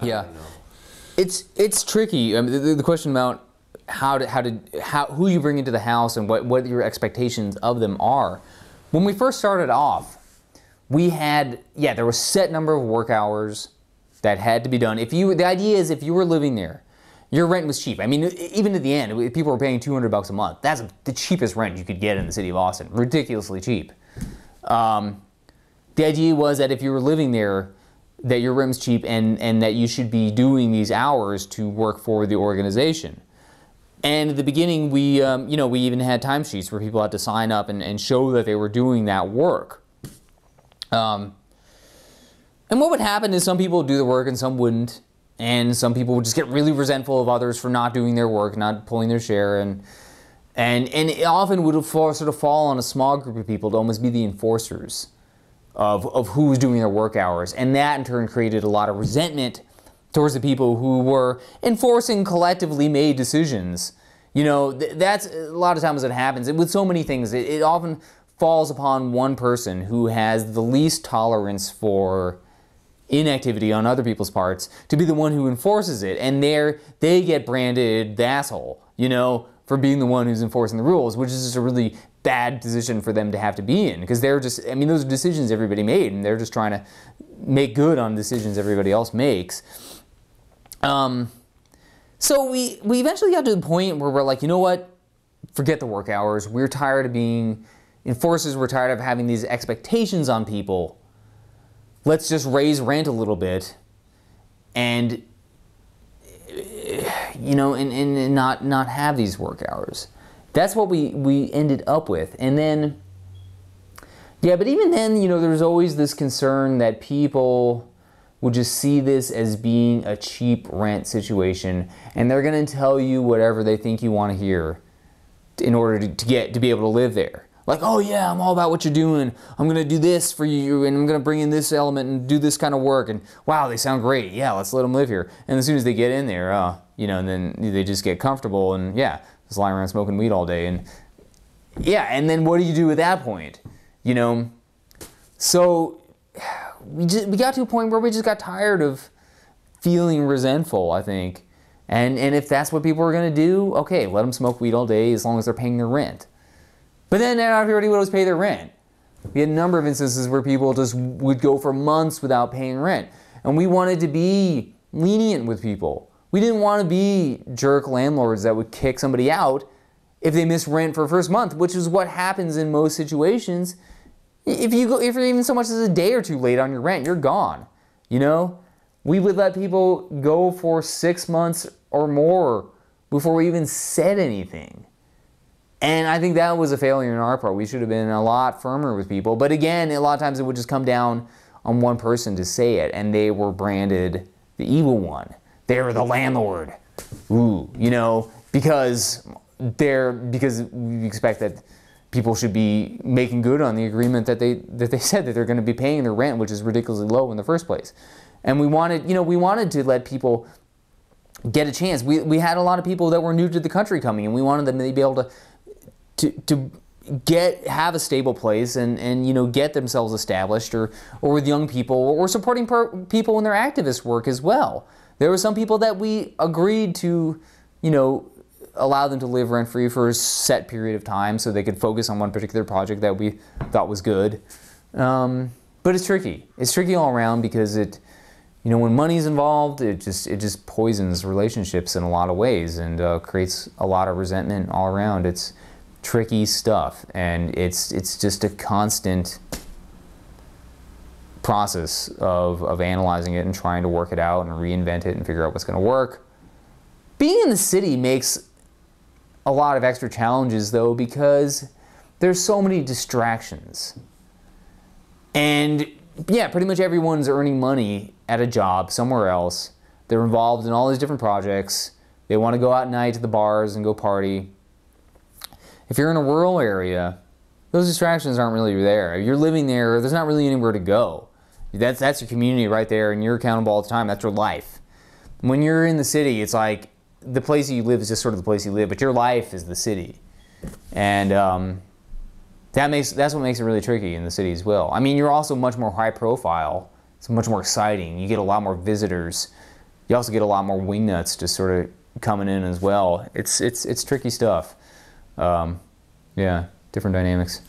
Yeah, it's tricky. I mean, the question about who you bring into the house and what your expectations of them are. When we first started off, we had there was a set number of work hours that had to be done. The idea is if you were living there, your rent was cheap. I mean, even at the end, people were paying $200 a month. That's the cheapest rent you could get in the city of Austin. Ridiculously cheap. The idea was that if you were living there, that your rent was cheap and that you should be doing these hours to work for the organization. And at the beginning, we even had timesheets where people had to sign up and show that they were doing that work. And what would happen is some people would do the work and some wouldn't. And some people would just get really resentful of others for not doing their work, not pulling their share. And it often would sort of fall on a small group of people to almost be the enforcers of who was doing their work hours. And that in turn created a lot of resentment towards the people who were enforcing collectively made decisions. You know, that's a lot of times it happens. With so many things, it often falls upon one person who has the least tolerance for inactivity on other people's parts to be the one who enforces it. And they get branded the asshole, you know, for being the one who's enforcing the rules, which is just a really bad position for them to have to be in, because they're just, I mean, those are decisions everybody made, and they're just trying to make good on decisions everybody else makes. So we eventually got to the point where we're like, you know what, forget the work hours. We're tired of being enforcers. We're tired of having these expectations on people. Let's just raise rent a little bit and, you know, and not have these work hours. That's what we ended up with. And then, yeah, but even then, you know, there was always this concern that people would just see this as being a cheap rent situation, and they're going to tell you whatever they think you want to hear in order to be able to live there. Like, oh yeah, I'm all about what you're doing. I'm going to do this for you, and I'm going to bring in this element and do this kind of work. And wow, they sound great. Yeah, let's let them live here. And as soon as they get in there, you know, and then they just get comfortable and yeah, just lying around smoking weed all day. And yeah, and then what do you do at that point? You know, so we got to a point where we just got tired of feeling resentful, I think. And if that's what people are going to do, okay, let them smoke weed all day as long as they're paying their rent. But then not everybody would always pay their rent. We had a number of instances where people just would go for months without paying rent. And we wanted to be lenient with people. We didn't want to be jerk landlords that would kick somebody out if they missed rent for the first month, which is what happens in most situations. If you're even so much as a day or two late on your rent, you're gone. You know? We would let people go for 6 months or more before we even said anything. And I think that was a failure on our part. We should have been a lot firmer with people. But again, a lot of times it would just come down on one person to say it, and they were branded the evil one. They were the landlord. Ooh, you know, because we expect that people should be making good on the agreement that they said that they're going to be paying their rent, which is ridiculously low in the first place. And we wanted to let people get a chance. We had a lot of people that were new to the country coming, and we wanted them to be able to have a stable place and you know, get themselves established, or with young people, or supporting people in their activist work as well. There were some people that we agreed to, you know, allow them to live rent-free for a set period of time so they could focus on one particular project that we thought was good. But it's tricky. It's tricky all around because you know, when money's involved, it just poisons relationships in a lot of ways and creates a lot of resentment all around. It's tricky stuff, and it's just a constant process of analyzing it and trying to work it out and reinvent it and figure out what's going to work. Being in the city makes a lot of extra challenges, though, because there's so many distractions. And yeah, pretty much everyone's earning money at a job somewhere else. They're involved in all these different projects. They want to go out at night to the bars and go party. If you're in a rural area, those distractions aren't really there. If you're living there, there's not really anywhere to go. That's your community right there, and you're accountable all the time. That's your life. When you're in the city, it's like the place you live is just sort of the place you live, but your life is the city. And that's what makes it really tricky in the city as well. I mean, you're also much more high profile. It's much more exciting. You get a lot more visitors. You also get a lot more wing nuts just sort of coming in as well. It's tricky stuff. Yeah, different dynamics.